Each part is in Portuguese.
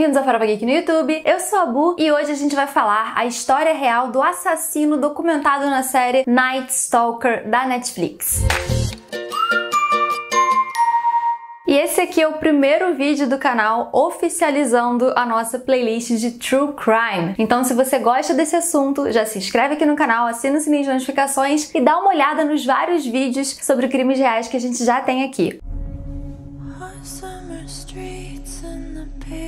bem-vindos ao Farofa Geek no YouTube, eu sou a Bu e hoje a gente vai falar a história real do assassino documentado na série Night Stalker da Netflix. E esse aqui é o primeiro vídeo do canal oficializando a nossa playlist de True Crime. Então se você gosta desse assunto, já se inscreve aqui no canal, assina o sininho de notificações e dá uma olhada nos vários vídeos sobre crimes reais que a gente já tem aqui.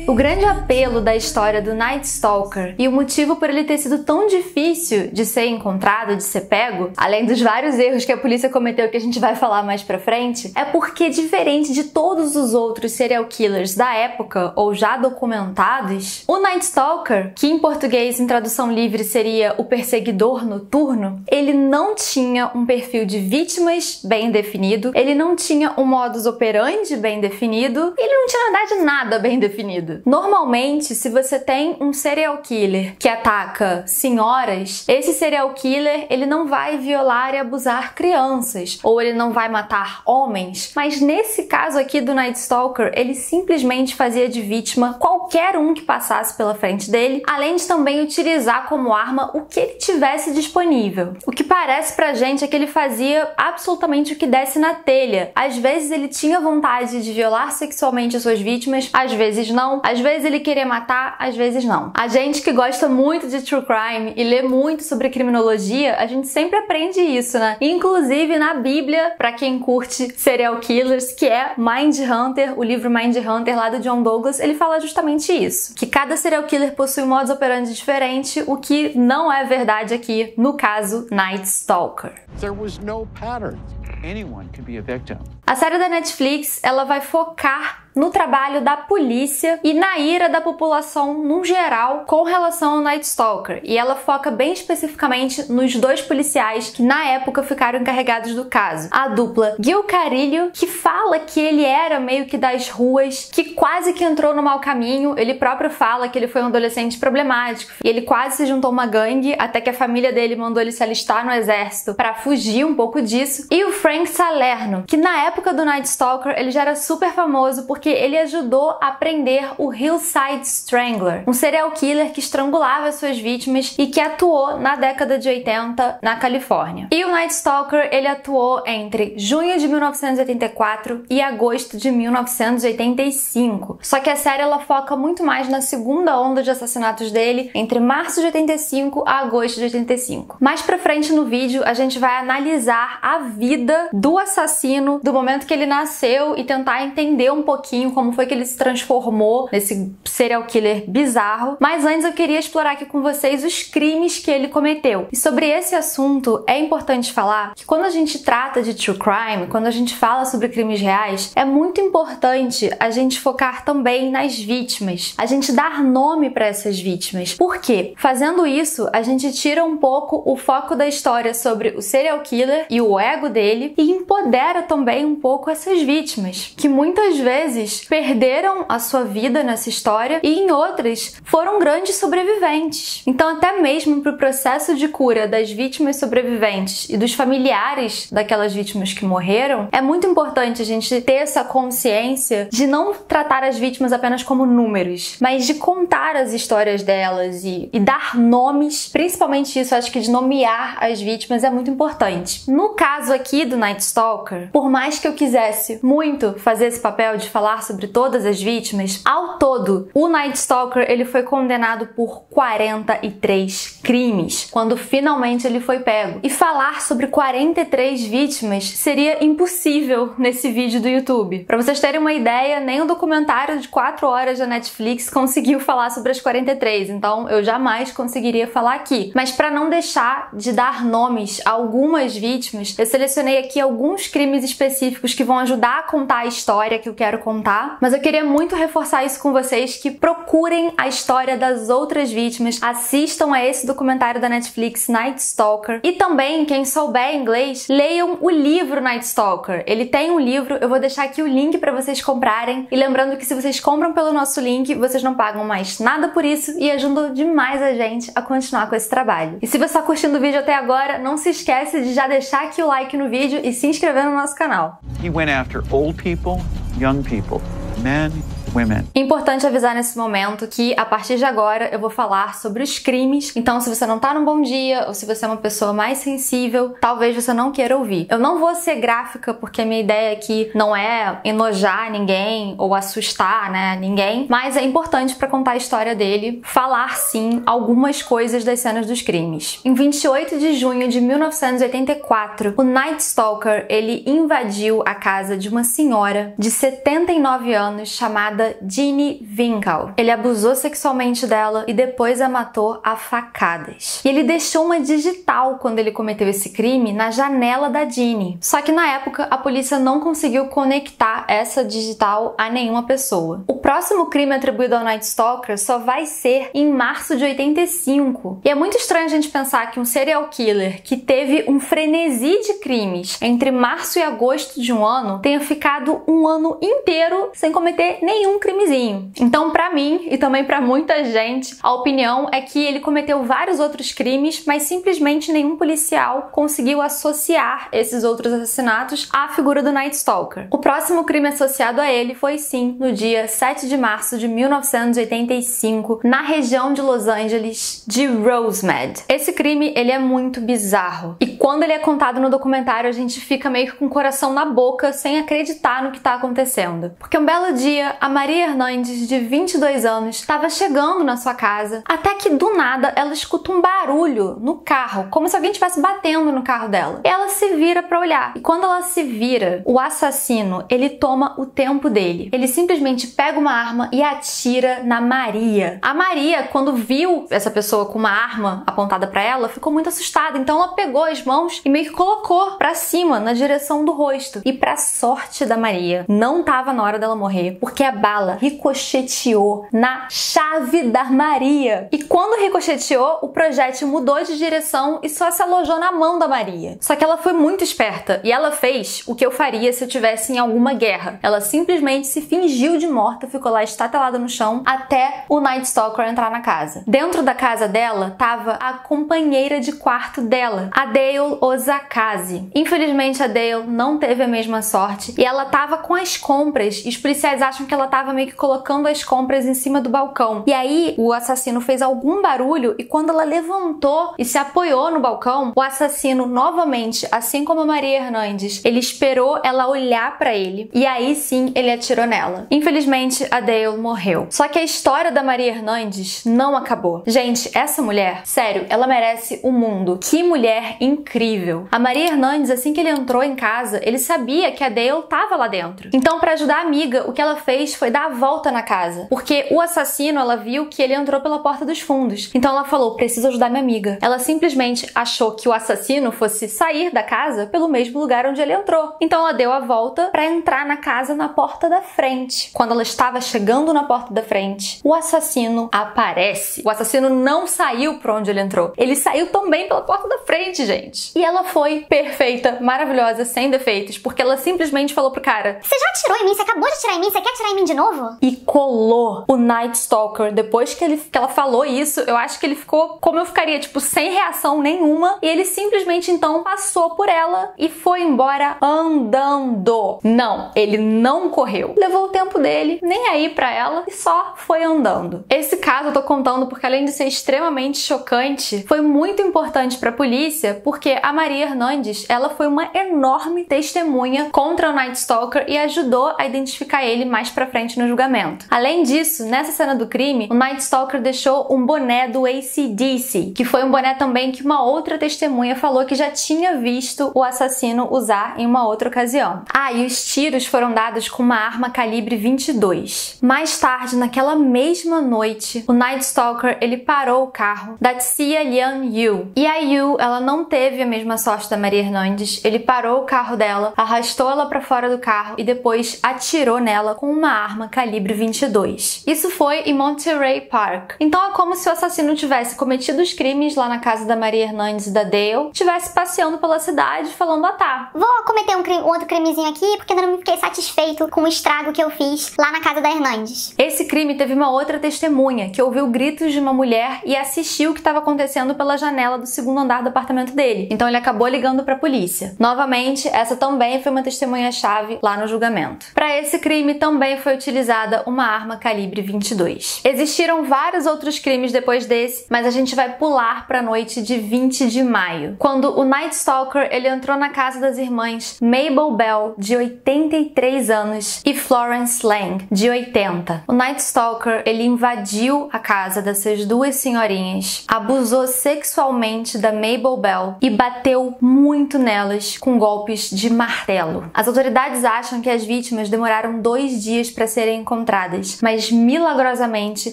O grande apelo da história do Night Stalker e o motivo por ele ter sido tão difícil de ser encontrado, de ser pego, além dos vários erros que a polícia cometeu que a gente vai falar mais pra frente, é porque, diferente de todos os outros serial killers da época ou já documentados, o Night Stalker, que em português em tradução livre seria o perseguidor noturno, ele não tinha um perfil de vítimas bem definido, ele não tinha um modus operandi bem definido, ele não tinha na verdade nada bem definido. Normalmente, se você tem um serial killer que ataca senhoras, esse serial killer ele não vai violar e abusar crianças, ou ele não vai matar homens, mas nesse caso aqui do Night Stalker, ele simplesmente fazia de vítima qualquer um que passasse pela frente dele, além de também utilizar como arma o que ele tivesse disponível. O que parece pra gente é que ele fazia absolutamente o que desse na telha. Às vezes ele tinha vontade de violar sexualmente as suas vítimas, às vezes não. Às vezes ele queria matar, às vezes não. A gente que gosta muito de True Crime e lê muito sobre criminologia, a gente sempre aprende isso, né? Inclusive na Bíblia, pra quem curte serial killers, que é Mindhunter, o livro Mindhunter lá do John Douglas, ele fala justamente isso. Que cada serial killer possui um modus operandi diferente, o que não é verdade aqui no caso Night Stalker. There was no pattern. Anyone could be a victim. A série da Netflix, ela vai focar no trabalho da polícia e na ira da população no geral com relação ao Night Stalker. E ela foca bem especificamente nos dois policiais que na época ficaram encarregados do caso. A dupla Gil Carillo, que fala que ele era meio que das ruas, que quase que entrou no mau caminho. Ele próprio fala que ele foi um adolescente problemático e ele quase se juntou a uma gangue, até que a família dele mandou ele se alistar no exército para fugir um pouco disso. E o Frank Salerno, que na época do Night Stalker ele já era super famoso porque ele ajudou a prender o Hillside Strangler, um serial killer que estrangulava suas vítimas e que atuou na década de 80 na Califórnia. E o Night Stalker ele atuou entre junho de 1984 e agosto de 1985. Só que a série ela foca muito mais na segunda onda de assassinatos dele, entre março de 85 a agosto de 85. Mais pra frente no vídeo a gente vai analisar a vida do assassino, do momento que ele nasceu e tentar entender um pouquinho como foi que ele se transformou nesse serial killer bizarro. Mas antes eu queria explorar aqui com vocês os crimes que ele cometeu. E sobre esse assunto é importante falar que quando a gente trata de true crime, quando a gente fala sobre crimes reais, é muito importante a gente focar também nas vítimas, a gente dar nome para essas vítimas. Por quê? Fazendo isso, a gente tira um pouco o foco da história sobre o serial killer e o ego dele e empodera também um pouco essas vítimas, que muitas vezes perderam a sua vida nessa história e em outras foram grandes sobreviventes. Então até mesmo para o processo de cura das vítimas sobreviventes e dos familiares daquelas vítimas que morreram, é muito importante a gente ter essa consciência de não tratar as vítimas apenas como números, mas de contar as histórias delas e dar nomes, principalmente isso, acho que de nomear as vítimas é muito importante. No caso aqui do Night Stalker, por mais que eu quisesse muito fazer esse papel de falar sobre todas as vítimas, ao todo, o Night Stalker ele foi condenado por 43 crimes, quando finalmente ele foi pego. E falar sobre 43 vítimas seria impossível nesse vídeo do YouTube. Pra vocês terem uma ideia, nem o documentário de 4 horas da Netflix conseguiu falar sobre as 43, então eu jamais conseguiria falar aqui. Mas pra não deixar de dar nomes a algumas vítimas, eu selecionei aqui alguns crimes específicos que vão ajudar a contar a história que eu quero contar, mas eu queria muito reforçar isso com vocês, que procurem a história das outras vítimas, assistam a esse documentário da Netflix Night Stalker e também, quem souber inglês, leiam o livro Night Stalker. Ele tem um livro, eu vou deixar aqui o link para vocês comprarem e lembrando que se vocês compram pelo nosso link, vocês não pagam mais nada por isso e ajudam demais a gente a continuar com esse trabalho. E se você está curtindo o vídeo até agora, não se esquece de já deixar aqui o like no vídeo e se inscrever no nosso canal. He went after old people, young people, men, women. Importante avisar nesse momento que a partir de agora eu vou falar sobre os crimes, então se você não tá num bom dia ou se você é uma pessoa mais sensível, talvez você não queira ouvir. Eu não vou ser gráfica porque a minha ideia aqui não é enojar ninguém ou assustar, né, ninguém, mas é importante para contar a história dele, falar sim algumas coisas das cenas dos crimes. Em 28 de junho de 1984, o Night Stalker, ele invadiu a casa de uma senhora de 79 anos chamada Jeannie Winkle. Ele abusou sexualmente dela e depois a matou a facadas. E ele deixou uma digital quando ele cometeu esse crime na janela da Jeannie. Só que na época a polícia não conseguiu conectar essa digital a nenhuma pessoa. O próximo crime atribuído ao Night Stalker só vai ser em março de 85. E é muito estranho a gente pensar que um serial killer que teve um frenesi de crimes entre março e agosto de um ano tenha ficado um ano inteiro sem cometer nenhum crimezinho. Então, pra mim e também pra muita gente, a opinião é que ele cometeu vários outros crimes, mas simplesmente nenhum policial conseguiu associar esses outros assassinatos à figura do Night Stalker. O próximo crime associado a ele foi sim no dia 7 de março de 1985, na região de Los Angeles, de Rosemead. Esse crime, ele é muito bizarro. E quando ele é contado no documentário, a gente fica meio com o coração na boca, sem acreditar no que tá acontecendo. Porque um belo dia, a Maria Hernandes, de 22 anos, estava chegando na sua casa, até que do nada ela escuta um barulho no carro, como se alguém estivesse batendo no carro dela. E ela se vira pra olhar. E quando ela se vira, o assassino, ele toma o tempo dele. Ele simplesmente pega uma arma e atira na Maria. A Maria, quando viu essa pessoa com uma arma apontada pra ela, ficou muito assustada. Então ela pegou as mãos e meio que colocou pra cima, na direção do rosto. E pra sorte da Maria, não tava na hora dela morrer, porque a bala ricocheteou na chave da Maria. E quando ricocheteou, o projétil mudou de direção e só se alojou na mão da Maria. Só que ela foi muito esperta e ela fez o que eu faria se eu tivesse em alguma guerra. Ela simplesmente se fingiu de morta, ficou lá estatelada no chão até o Night Stalker entrar na casa. Dentro da casa dela tava a companheira de quarto dela, a Dale Ozakazi. Infelizmente a Dale não teve a mesma sorte e ela tava com as compras e os policiais acham que ela tava meio que colocando as compras em cima do balcão. E aí o assassino fez algum barulho e quando ela levantou e se apoiou no balcão, o assassino novamente, assim como a Maria Hernandes, ele esperou ela olhar pra ele e aí sim ele atirou nela. Infelizmente a Dale morreu. Só que a história da Maria Hernandes não acabou. Gente, essa mulher, sério, ela merece o mundo. Que mulher incrível. A Maria Hernandes, assim que ele entrou em casa, ele sabia que a Dale tava lá dentro. Então, pra ajudar a amiga, o que ela fez foi dar a volta na casa. Porque o assassino, ela viu que ele entrou pela porta dos fundos. Então ela falou, preciso ajudar minha amiga. Ela simplesmente achou que o assassino fosse sair da casa pelo mesmo lugar onde ele entrou. Então ela deu a volta pra entrar na casa na porta da frente. Quando ela estava chegando na porta da frente, o assassino aparece. O assassino não saiu por onde ele entrou. Ele saiu também pela porta da frente, gente. E ela foi perfeita, maravilhosa, sem defeitos, porque ela simplesmente falou pro cara, você já atirou em mim? Você acabou de atirar em mim? Você quer atirar em mim de novo? E colou o Night Stalker. Depois que ela falou isso, eu acho que ele ficou como eu ficaria, tipo, sem reação nenhuma. E ele simplesmente, então, passou por ela e foi embora andando. Não, ele não correu. Levou o tempo dele, nem aí pra ela, e só foi andando. Esse caso eu tô contando porque, além de ser extremamente chocante, foi muito importante pra polícia, porque a Maria Hernandes, ela foi uma enorme testemunha contra o Night Stalker e ajudou a identificar ele mais pra frente no julgamento. Além disso, nessa cena do crime, o Night Stalker deixou um boné do AC/DC, que foi um boné também que uma outra testemunha falou que já tinha visto o assassino usar em uma outra ocasião. Ah, e os tiros foram dados com uma arma calibre 22. Mais tarde, naquela mesma noite, o Night Stalker, ele parou o carro da Tia Lian Yu. E a Yu, ela não teve a mesma sorte da Maria Hernandes. Ele parou o carro dela, arrastou ela pra fora do carro e depois atirou nela com uma arma calibre 22. Isso foi em Monterey Park. Então é como se o assassino tivesse cometido os crimes lá na casa da Maria Hernandes e da Dale, tivesse passeando pela cidade falando, ah tá, vou cometer um outro crimezinho aqui porque ainda não fiquei satisfeito com o estrago que eu fiz lá na casa da Hernandes. Esse crime teve uma outra testemunha que ouviu gritos de uma mulher e assistiu o que estava acontecendo pela janela do segundo andar do apartamento dele. Então ele acabou ligando pra polícia. Novamente, essa também foi uma testemunha-chave lá no julgamento. Para esse crime também foi utilizada uma arma calibre 22. Existiram vários outros crimes depois desse, mas a gente vai pular para a noite de 20 de maio, quando o Night Stalker ele entrou na casa das irmãs Mabel Bell, de 83 anos, e Florence Lang, de 80. O Night Stalker ele invadiu a casa dessas duas senhorinhas, abusou sexualmente da Mabel Bell e bateu muito nelas com golpes de martelo. As autoridades acham que as vítimas demoraram 2 dias para serem encontradas, mas milagrosamente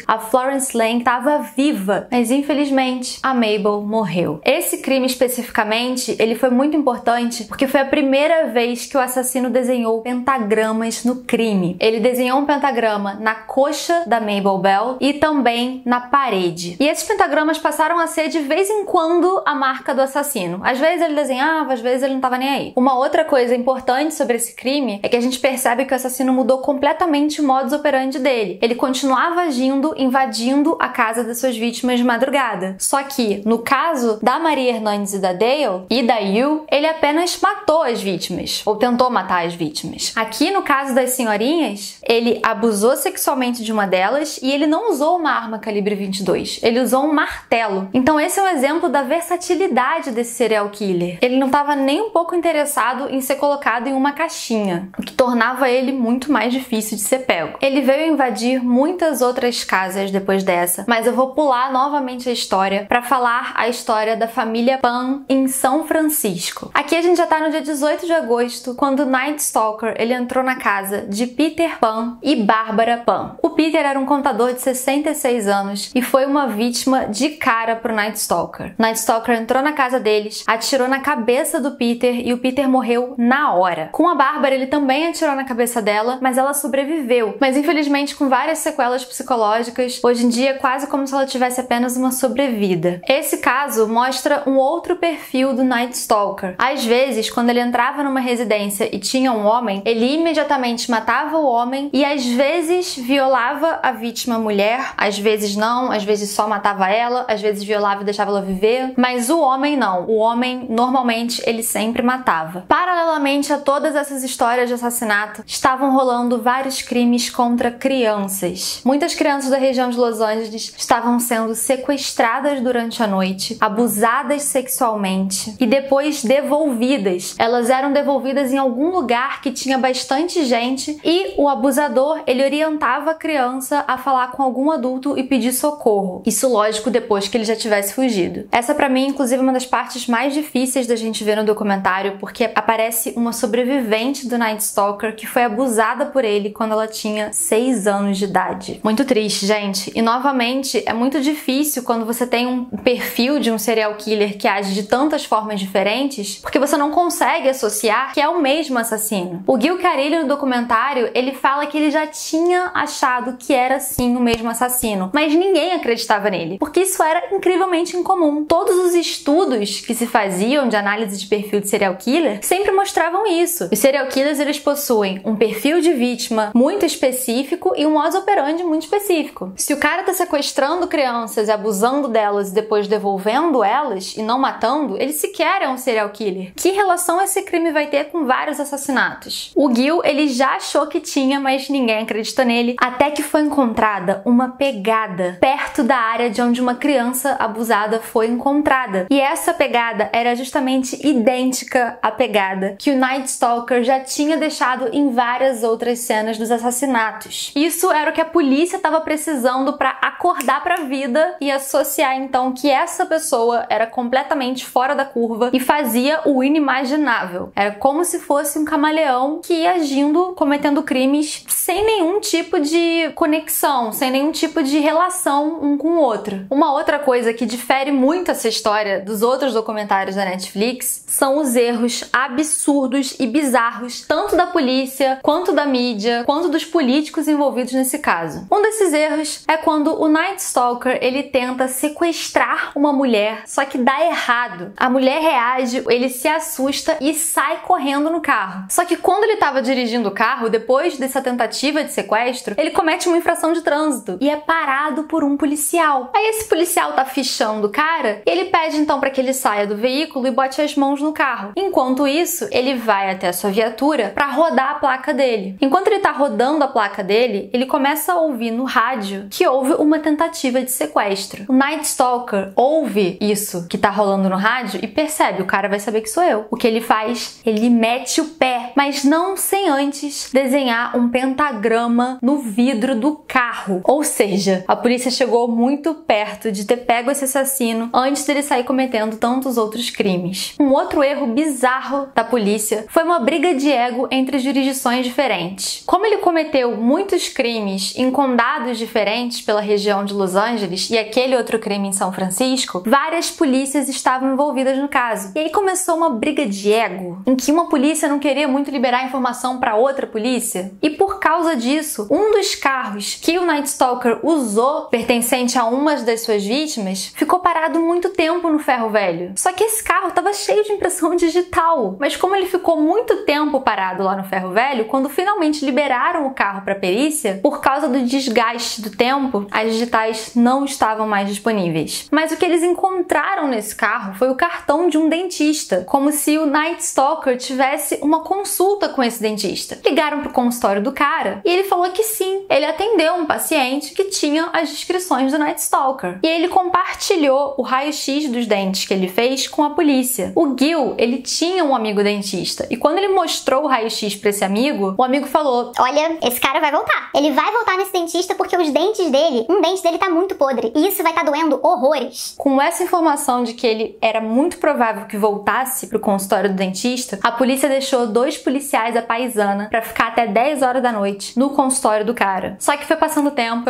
a Florence Lang estava viva, mas infelizmente a Mabel morreu. Esse crime especificamente, ele foi muito importante porque foi a primeira vez que o assassino desenhou pentagramas no crime. Ele desenhou um pentagrama na coxa da Mabel Bell e também na parede. E esses pentagramas passaram a ser de vez em quando a marca do assassino. Às vezes ele desenhava, às vezes ele não estava nem aí. Uma outra coisa importante sobre esse crime é que a gente percebe que o assassino mudou completamente o modus operandi dele. Ele continuava agindo, invadindo a casa das suas vítimas de madrugada. Só que, no caso da Maria Hernandes e da Dale, e da Yu, ele apenas matou as vítimas, ou tentou matar as vítimas. Aqui, no caso das senhorinhas, ele abusou sexualmente de uma delas e ele não usou uma arma calibre 22, ele usou um martelo. Então esse é um exemplo da versatilidade desse serial killer. Ele não estava nem um pouco interessado em ser colocado em uma caixinha, o que tornava ele muito mais difícil de ser pego. Ele veio invadir muitas outras casas depois dessa, mas eu vou pular novamente a história para falar a história da família Pan em São Francisco. Aqui a gente já tá no dia 18 de agosto, quando o Night Stalker ele entrou na casa de Peter Pan e Barbara Pan. O Peter era um contador de 66 anos e foi uma vítima de cara pro Night Stalker. Night Stalker entrou na casa deles, atirou na cabeça do Peter e o Peter morreu na hora. Com a Barbara ele também atirou na cabeça dela, mas ela sobreviveu, mas infelizmente com várias sequelas psicológicas, hoje em dia quase como se ela tivesse apenas uma sobrevida. Esse caso mostra um outro perfil do Night Stalker. Às vezes, quando ele entrava numa residência e tinha um homem, ele imediatamente matava o homem e às vezes violava a vítima mulher, às vezes não, às vezes só matava ela, às vezes violava e deixava ela viver, mas o homem não. O homem, normalmente, ele sempre matava. Paralelamente a todas essas histórias de assassinato, estavam rolando vários crimes contra crianças. Muitas crianças da região de Los Angeles estavam sendo sequestradas durante a noite, abusadas sexualmente e depois devolvidas. Elas eram devolvidas em algum lugar que tinha bastante gente e o abusador, ele orientava a criança a falar com algum adulto e pedir socorro. Isso, lógico, depois que ele já tivesse fugido. Essa, pra mim, inclusive, é uma das partes mais difíceis da gente ver no documentário, porque aparece uma sobrevivente do Night Stalker que foi abusada por ele quando ela tinha 6 anos de idade. Muito triste, gente. E, novamente, é muito difícil quando você tem um perfil de um serial killer que age de tantas formas diferentes, porque você não consegue associar que é o mesmo assassino. O Gil Carillo, no documentário, ele fala que ele já tinha achado que era sim o mesmo assassino, mas ninguém acreditava nele, porque isso era incrivelmente incomum. Todos os estudos que se faziam de análise de perfil de serial killer sempre mostravam isso. Os serial killers, eles possuem um perfil de vítima muito específico e um modus operandi muito específico. Se o cara tá sequestrando crianças e abusando delas e depois devolvendo elas e não matando, ele sequer é um serial killer. Que relação esse crime vai ter com vários assassinatos? O Gil, ele já achou que tinha, mas ninguém acreditou nele, até que foi encontrada uma pegada perto da área de onde uma criança abusada foi encontrada. E essa pegada era justamente idêntica à pegada que o Night Stalker já tinha deixado em várias outras cenas dos assassinatos. Isso era o que a polícia estava precisando para acordar para a vida e associar então que essa pessoa era completamente fora da curva e fazia o inimaginável. Era como se fosse um camaleão que ia agindo, cometendo crimes sem nenhum tipo de conexão, sem nenhum tipo de relação um com o outro. Uma outra coisa que difere muito essa história dos outros documentários da Netflix são os erros absurdos e bizarros, tanto da polícia, quanto da mídia, quanto dos políticos envolvidos nesse caso. Um desses erros é quando o Night Stalker, ele tenta sequestrar uma mulher, só que dá errado. A mulher reage, ele se assusta e sai correndo no carro. Só que quando ele estava dirigindo o carro, depois dessa tentativa de sequestro, ele comete uma infração de trânsito e é parado por um policial. Aí esse policial tá fichando o cara e ele pede então para que ele saia do veículo e bote as mãos no carro. Enquanto isso, ele vai até a sua viatura para rodar a placa dele. Enquanto ele tá rodando rodando a placa dele, ele começa a ouvir no rádio que houve uma tentativa de sequestro. O Night Stalker ouve isso que tá rolando no rádio e percebe, o cara vai saber que sou eu. O que ele faz? Ele mete o pé, mas não sem antes desenhar um pentagrama no vidro do carro. Ou seja, a polícia chegou muito perto de ter pego esse assassino antes dele sair cometendo tantos outros crimes. Um outro erro bizarro da polícia foi uma briga de ego entre jurisdições diferentes. Como ele cometeu muitos crimes em condados diferentes pela região de Los Angeles e aquele outro crime em São Francisco, várias polícias estavam envolvidas no caso. E aí começou uma briga de ego, em que uma polícia não queria muito liberar informação para outra polícia. E por causa disso, um dos carros que o Night Stalker usou, pertencente a uma das suas vítimas, ficou parado muito tempo no ferro velho. Só que esse carro estava cheio de impressão digital. Mas como ele ficou muito tempo parado lá no ferro velho, quando finalmente liberaram o carro para perícia, por causa do desgaste do tempo, as digitais não estavam mais disponíveis. Mas o que eles encontraram nesse carro foi o cartão de um dentista, como se o Night Stalker tivesse uma consulta com esse dentista. Ligaram pro consultório do cara e ele falou que sim, ele atendeu um paciente que tinha as descrições do Night Stalker. E ele compartilhou o raio-x dos dentes que ele fez com a polícia. O Gil, ele tinha um amigo dentista e quando ele mostrou o raio-x pra esse amigo, o amigo falou: olha, esse cara vai voltar. Ele vai voltar nesse dentista porque os dentes dele, um dente dele tá muito podre e isso vai estar doendo horrores. Com essa informação de que ele era muito provável que voltasse pro consultório do dentista, a polícia deixou 2 policiais à paisana pra ficar até 10 horas da noite no consultório do cara. Só que foi passando tempo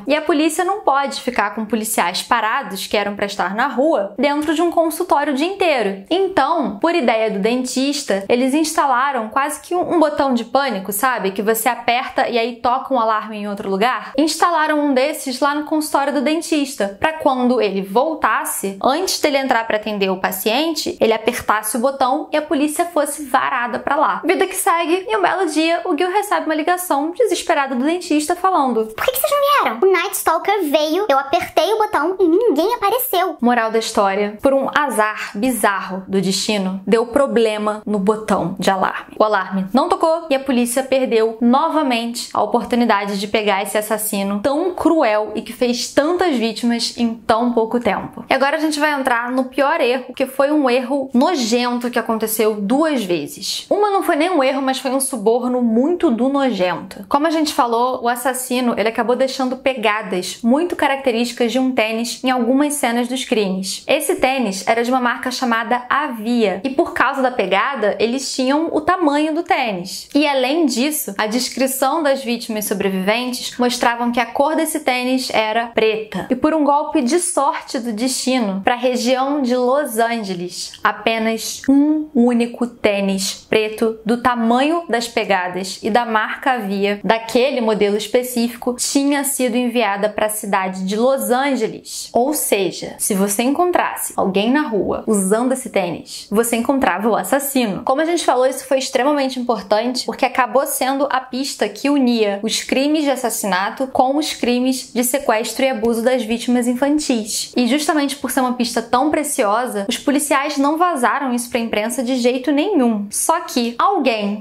e a polícia não pode ficar com policiais parados que eram pra estar na rua dentro de um consultório o dia inteiro. Então, por ideia do dentista, eles instalaram quase que um botão de pânico, sabe? Que você aperta e aí toca um alarme em outro lugar. Instalaram um desses lá no consultório do dentista, pra quando ele voltasse, antes dele entrar pra atender o paciente, ele apertasse o botão e a polícia fosse varada pra lá. Vida que segue, e um belo dia, o Gil recebe uma ligação desesperada do dentista falando: por que vocês não vieram? O Night Stalker veio, eu apertei o botão e ninguém apareceu. Moral da história: por um azar bizarro do destino, deu problema no botão de alarme. O alarme não tocou e a polícia perdeu novamente a oportunidade de pegar esse assassino tão cruel e que fez tantas vítimas em tão pouco tempo. E agora a gente vai entrar no pior erro, que foi um erro nojento que aconteceu 2 vezes. Uma não foi nem um erro, mas foi um suborno muito do nojento. Como a gente falou, o assassino, ele acabou deixando pegadas muito características de um tênis em algumas cenas dos crimes. Esse tênis era de uma marca chamada Avia e por causa da pegada, eles tinham o tamanho do tênis. E além disso, a descrição das vítimas sobreviventes mostravam que a cor desse tênis era preta. E por um golpe de sorte do destino, para a região de Los Angeles, apenas um único tênis preto do tamanho das pegadas e da marca Avia, daquele modelo específico, tinha sido enviada para a cidade de Los Angeles. Ou seja, se você encontrasse alguém na rua usando esse tênis, você encontrava o assassino. Como a gente falou, isso foi extremamente importante porque acabou sendo a pista que unia os crimes de assassinato com os crimes de sequestro e abuso das vítimas infantis. E justamente por ser uma pista tão preciosa, os policiais não vazaram isso para a imprensa de jeito nenhum. Só que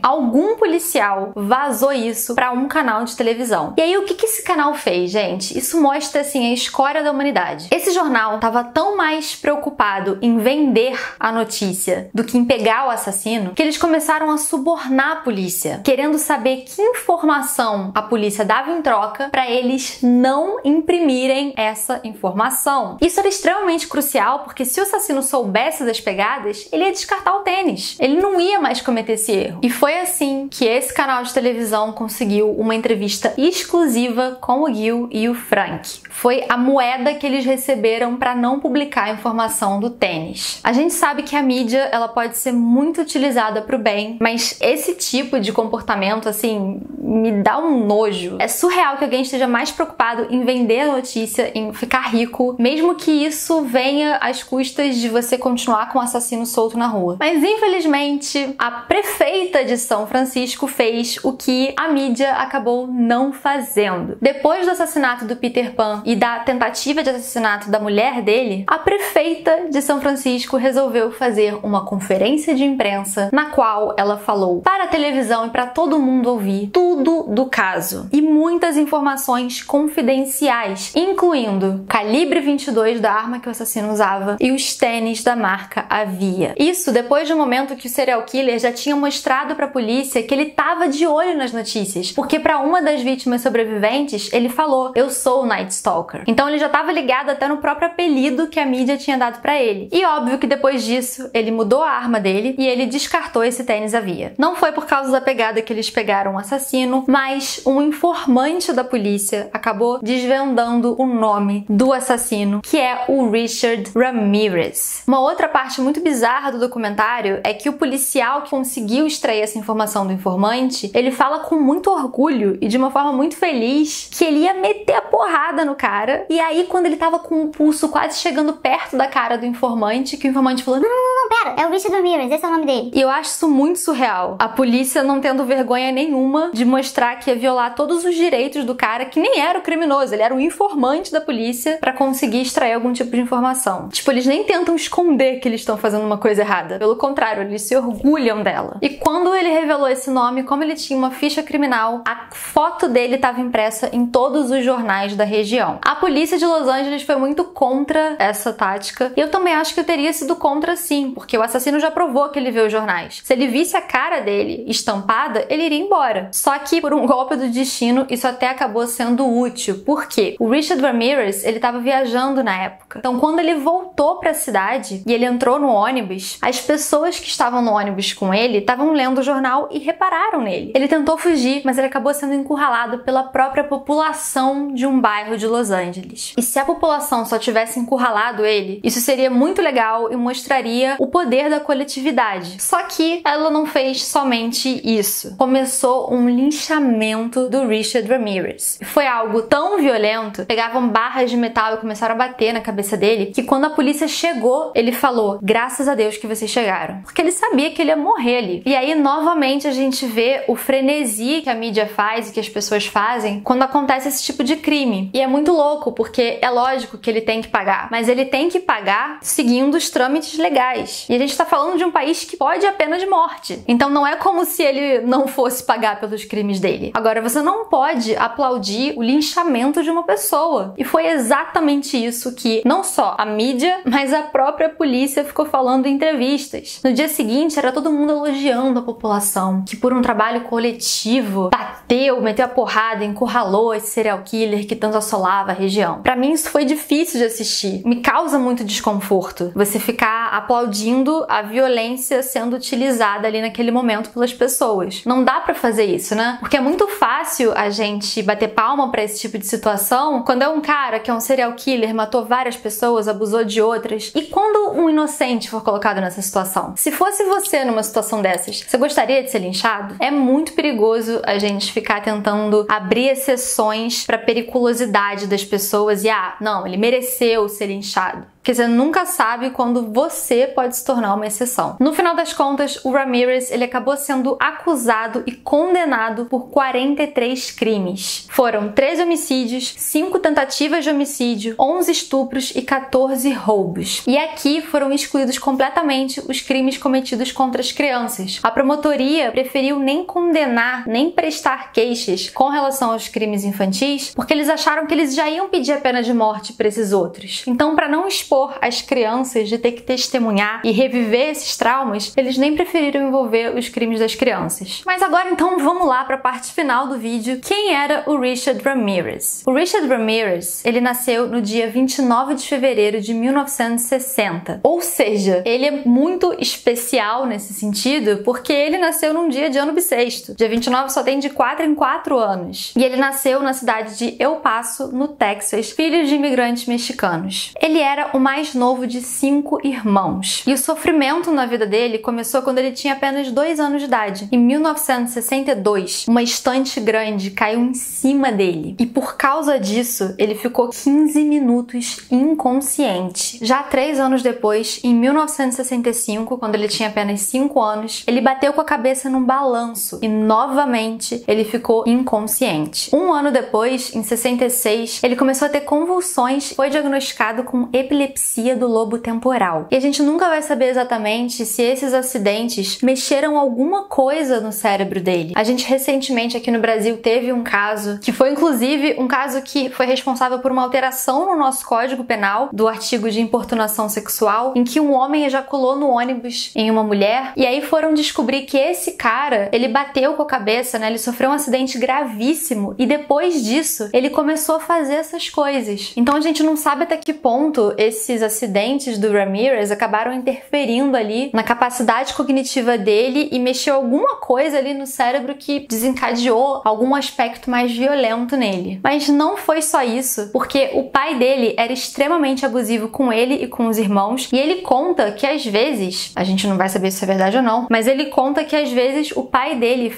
algum policial vazou isso para um canal de televisão. E aí o que esse canal fez, gente? Isso mostra assim a escória da humanidade. Esse jornal estava tão mais preocupado em vender a notícia do que em pegar o assassino, que eles começaram a subornar a polícia, querendo saber que informação a polícia dava em troca para eles não imprimirem essa informação. Isso era extremamente crucial porque se o assassino soubesse das pegadas, ele ia descartar o tênis. Ele não ia mais cometer esse erro. E foi assim que esse canal de televisão conseguiu uma entrevista exclusiva com o Gil e o Frank. Foi a moeda que eles receberam para não publicar a informação do tênis. A gente sabe que a mídia, ela pode ser muito utilizada para o bem, mas esse tipo de comportamento, assim, me dá um nojo. É surreal que alguém esteja mais preocupado em vender a notícia, em ficar rico, mesmo que isso venha às custas de você continuar com o assassino solto na rua. Mas infelizmente, a prefeita de São Francisco fez o que a mídia acabou não fazendo. Depois do assassinato do Peter Pan e da tentativa de assassinato da mulher dele, a prefeita de São Francisco resolveu fazer uma conferência de imprensa na qual ela falou para a televisão e para todo mundo ouvir ouvir tudo do caso e muitas informações confidenciais, incluindo o calibre 22 da arma que o assassino usava e os tênis da marca Avia. Isso depois de um momento que o serial killer já tinha mostrado para a polícia que ele estava de olho nas notícias, porque para uma das vítimas sobreviventes ele falou: "Eu sou o Night Stalker". Então ele já estava ligado até no próprio apelido que a mídia tinha dado para ele. E óbvio que depois disso ele mudou a arma dele e ele descartou esse tênis Avia. Não foi por causa da pegada que eles pegaram o assassino, mas um informante da polícia acabou desvendando o nome do assassino, que é o Richard Ramirez. Uma outra parte muito bizarra do documentário é que o policial que conseguiu extrair essa informação do informante, ele fala com muito orgulho e de uma forma muito feliz que ele ia meter a porrada no cara, e aí quando ele tava com o pulso quase chegando perto da cara do informante, que o informante falou: Não, pera, é o Richard Ramirez, esse é o nome dele. E eu acho isso muito surreal. A polícia não tendo vergonha nenhuma de mostrar que ia violar todos os direitos do cara, que nem era o criminoso, ele era o informante da polícia, pra conseguir extrair algum tipo de informação. Tipo, eles nem tentam esconder que eles estão fazendo uma coisa errada. Pelo contrário, eles se orgulham dela. E quando ele revelou esse nome, como ele tinha uma ficha criminal, a foto dele estava impressa em todos os jornais da região. A polícia de Los Angeles foi muito contra essa tática, e eu também acho que eu teria sido contra sim, porque o assassino já provou que ele vê os jornais. Se ele visse a cara dele estampada, ele iria embora. Só que, por um golpe do destino, isso até acabou sendo útil. Por quê? O Richard Ramirez, ele estava viajando na época. Então, quando ele voltou para a cidade e ele entrou no ônibus, as pessoas que estavam no ônibus com ele estavam lendo o jornal e repararam nele. Ele tentou fugir, mas ele acabou sendo encurralado pela própria população de um bairro de Los Angeles. E se a população só tivesse encurralado ele, isso seria muito legal e mostraria o poder da coletividade. Só que ela não fez somente isso. Começou um linchamento do Richard Ramirez. Foi algo tão violento, pegavam barras de metal e começaram a bater na cabeça dele, que quando a polícia chegou, ele falou: "Graças a Deus que vocês chegaram". Porque ele sabia que ele ia morrer ali. E aí, novamente, a gente vê o frenesi que a mídia faz e que as pessoas fazem quando acontece esse tipo de crime. E é muito louco, porque é lógico que ele tem que pagar, mas ele tem que pagar seguindo os trâmites legais. E a gente tá falando de um país que pode a pena de morte. Então não é como se ele não fosse pagar pelos crimes dele. Agora, você não pode aplaudir o linchamento de uma pessoa. E foi exatamente isso que não só a mídia, mas a própria polícia ficou falando em entrevistas. No dia seguinte, era todo mundo elogiando a população, que por um trabalho coletivo bateu, meteu a porrada, encurralou esse serial killer que tanto assolava a região. Pra mim, isso foi difícil de assistir. Me causa muito desconforto você ficar aplaudindo a violência sendo utilizada ali naquele momento pelas pessoas. Não dá pra fazer isso, né? Porque é muito fácil a gente bater palma pra esse tipo de situação quando é um cara que é um serial killer, matou várias pessoas, abusou de outras. E quando um inocente for colocado nessa situação? Se fosse você numa situação dessas, você gostaria de ser linchado? É muito perigoso a gente ficar tentando abrir exceções pra periculosidade das pessoas e não, ele mereceu ser linchado. Porque você nunca sabe quando você pode se tornar uma exceção. No final das contas, o Ramirez, ele acabou sendo acusado e condenado por 43 crimes. Foram 13 homicídios, 5 tentativas de homicídio, 11 estupros e 14 roubos. E aqui foram excluídos completamente os crimes cometidos contra as crianças. A promotoria preferiu nem condenar, nem prestar queixas com relação aos crimes infantis, porque eles acharam que eles já iam pedir a pena de morte para esses outros. Então, para não expor as crianças de ter que testemunhar e reviver esses traumas, eles nem preferiram envolver os crimes das crianças. Mas agora então vamos lá para a parte final do vídeo. Quem era o Richard Ramirez? O Richard Ramirez, ele nasceu no dia 29 de fevereiro de 1960. Ou seja, ele é muito especial nesse sentido, porque ele nasceu num dia de ano bissexto. Dia 29 só tem de 4 em 4 anos. E ele nasceu na cidade de El Paso, no Texas, filho de imigrantes mexicanos. Ele era o mais novo de 5 irmãos. E o sofrimento na vida dele começou quando ele tinha apenas 2 anos de idade. Em 1962, uma estante grande caiu em cima dele. E por causa disso, ele ficou 15 minutos inconsciente. Já 3 anos depois, em 1965, quando ele tinha apenas 5 anos, ele bateu com a cabeça num balanço e novamente ele ficou inconsciente. 1 ano depois, em 66, ele começou a ter convulsões e foi diagnosticado com epilepsia epilepsia do lobo temporal. E a gente nunca vai saber exatamente se esses acidentes mexeram alguma coisa no cérebro dele. A gente recentemente aqui no Brasil teve um caso, que foi inclusive um caso que foi responsável por uma alteração no nosso Código Penal, do artigo de importunação sexual, em que um homem ejaculou no ônibus em uma mulher, e aí foram descobrir que esse cara, ele bateu com a cabeça, né? Ele sofreu um acidente gravíssimo, e depois disso, ele começou a fazer essas coisas. Então a gente não sabe até que ponto esses acidentes do Ramirez acabaram interferindo ali na capacidade cognitiva dele e mexeu alguma coisa ali no cérebro que desencadeou algum aspecto mais violento nele. Mas não foi só isso, porque o pai dele era extremamente abusivo com ele e com os irmãos, e ele conta que às vezes, a gente não vai saber se é verdade ou não, mas ele conta que às vezes o pai dele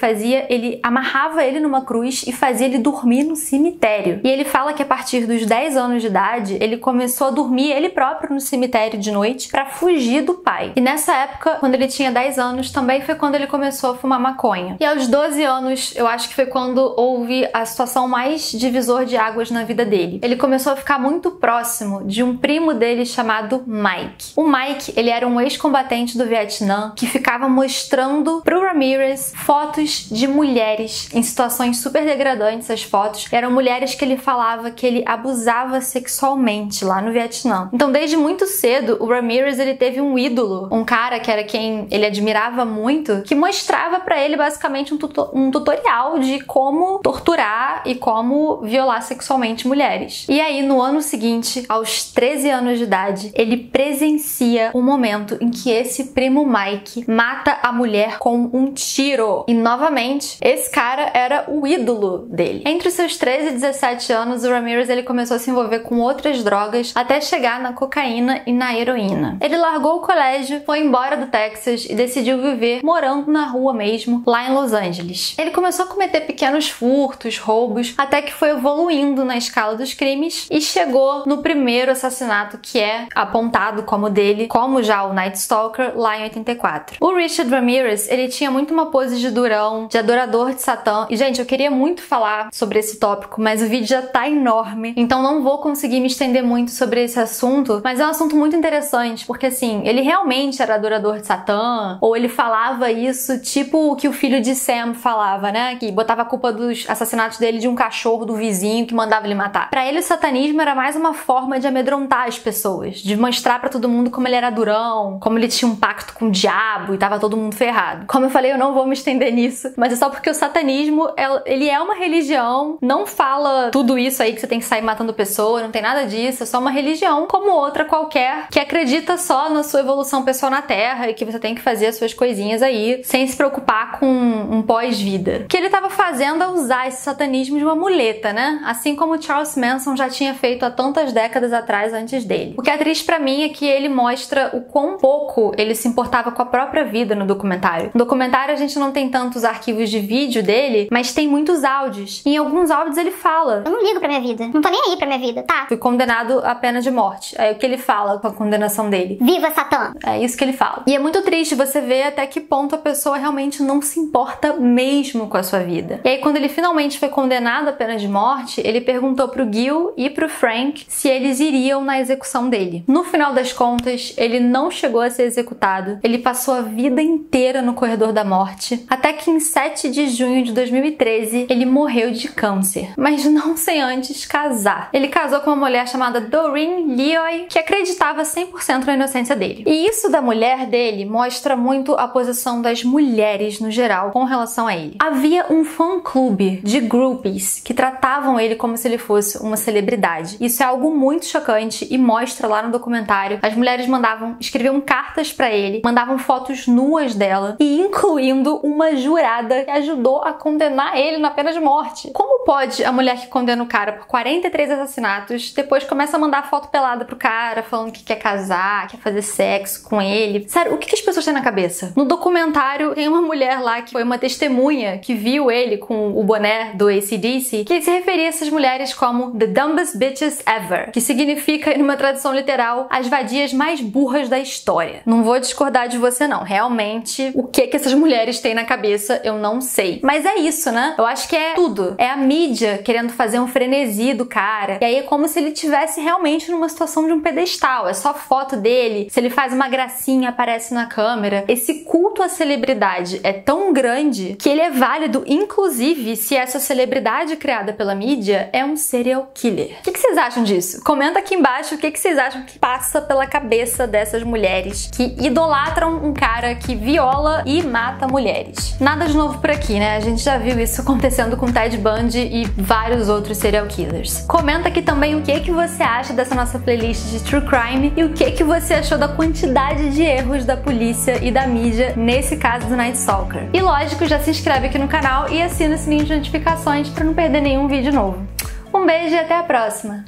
ele amarrava ele numa cruz e fazia ele dormir no cemitério. E ele fala que a partir dos 10 anos de idade, ele começou a dormir ele próprio no cemitério de noite pra fugir do pai. E nessa época, quando ele tinha 10 anos, também foi quando ele começou a fumar maconha. E aos 12 anos, eu acho que foi quando houve a situação mais divisor de águas na vida dele. Ele começou a ficar muito próximo de um primo dele chamado Mike. O Mike, ele era um ex-combatente do Vietnã que ficava mostrando pro Ramirez fotos de mulheres em situações super degradantes. As fotos eram mulheres que ele falava que ele abusava sexualmente lá no Vietnã. Então, desde muito cedo, o Ramirez, ele teve um ídolo, um cara que era quem ele admirava muito, que mostrava pra ele basicamente um tutorial de como torturar e como violar sexualmente mulheres. E aí, no ano seguinte, aos 13 anos de idade, ele presencia o momento em que esse primo Mike mata a mulher com um tiro. E novamente, esse cara era o ídolo dele. Entre os seus 13 e 17 anos, o Ramirez, ele começou a se envolver com outras drogas até chegar na cocaína e na heroína. Ele largou o colégio, foi embora do Texas e decidiu viver morando na rua mesmo, lá em Los Angeles. Ele começou a cometer pequenos furtos, roubos, até que foi evoluindo na escala dos crimes e chegou no primeiro assassinato que é apontado como dele, como já o Night Stalker, lá em 84. O Richard Ramirez, ele tinha muito uma pose de durão, de adorador de Satã. E, gente, eu queria muito falar sobre esse tópico, mas o vídeo já tá enorme, então não vou conseguir me estender muito sobre esse assunto, mas é um assunto muito interessante, porque, assim, ele realmente era adorador de Satã, ou ele falava isso tipo o que o filho de Sam falava, né? Que botava a culpa dos assassinatos dele de um cachorro do vizinho que mandava ele matar. Pra ele, o satanismo era mais uma forma de amedrontar as pessoas, de mostrar pra todo mundo como ele era durão, como ele tinha um pacto com o diabo e tava todo mundo ferrado. Como eu falei, eu não vou me estender nisso, mas é só porque o satanismo, ele é uma religião, não fala tudo isso aí que você tem que sair matando pessoa, não tem nada disso, é só uma religião como outra qualquer, que acredita só na sua evolução pessoal na Terra e que você tem que fazer as suas coisinhas aí, sem se preocupar com um pós-vida. O que ele tava fazendo é usar esse satanismo de uma muleta, né? Assim como Charles Manson já tinha feito há tantas décadas atrás antes dele. O que é triste pra mim é que ele mostra o quão pouco ele se importava com a própria vida no documentário. No documentário a gente não tem tantos arquivos de vídeo dele, mas tem muitos áudios. E em alguns áudios ele fala: eu não ligo pra minha vida, não tô nem aí pra minha vida, tá? Fui condenado à pena de morte. É o que ele fala com a condenação dele. Viva Satã! É isso que ele fala. E é muito triste você ver até que ponto a pessoa realmente não se importa mesmo com a sua vida. E aí, quando ele finalmente foi condenado à pena de morte, ele perguntou pro Gil e pro Frank se eles iriam na execução dele. No final das contas, ele não chegou a ser executado. Ele passou a vida inteira no corredor da morte, até que em 7 de junho de 2013, ele morreu de câncer. Mas não sem antes casar. Ele casou com uma mulher chamada Doreen Leoy, que acreditava 100% na inocência dele. E isso da mulher dele mostra muito a posição das mulheres no geral com relação a ele. Havia um fã-clube de groupies que tratavam ele como se ele fosse uma celebridade. Isso é algo muito chocante e mostra lá no documentário. As mulheres escreviam cartas pra ele, mandavam fotos nuas dela e incluindo uma jurada que ajudou a condenar ele na pena de morte. Como pode a mulher que condena o cara por 43 assassinatos depois começa a mandar foto pelada pro cara, falando que quer casar, quer fazer sexo com ele? Sério, o que as pessoas têm na cabeça? No documentário tem uma mulher lá que foi uma testemunha que viu ele com o boné do AC/DC, que se referia a essas mulheres como the dumbest bitches ever, que significa, numa tradução literal, as vadias mais burras da história. Não vou discordar de você não, realmente o que essas mulheres têm na cabeça eu não sei. Mas é isso, né? Eu acho que é tudo. É a mídia querendo fazer um frenesi do cara. E aí é como se ele tivesse realmente numa situação de um pedestal. É só foto dele, se ele faz uma gracinha, aparece na câmera. Esse culto à celebridade é tão grande que ele é válido, inclusive, se essa celebridade criada pela mídia é um serial killer. O que vocês acham disso? Comenta aqui embaixo o que vocês acham que passa pela cabeça dessas mulheres que idolatram um cara que viola e mata mulheres. Nada de novo por aqui, né? A gente já viu isso acontecendo com Ted Bundy e vários outros serial killers. Comenta aqui também o que você acha dessa nossa playlist de True Crime e o que você achou da quantidade de erros da polícia e da mídia nesse caso do Night Stalker. E lógico, já se inscreve aqui no canal e assina o sininho de notificações para não perder nenhum vídeo novo. Um beijo e até a próxima!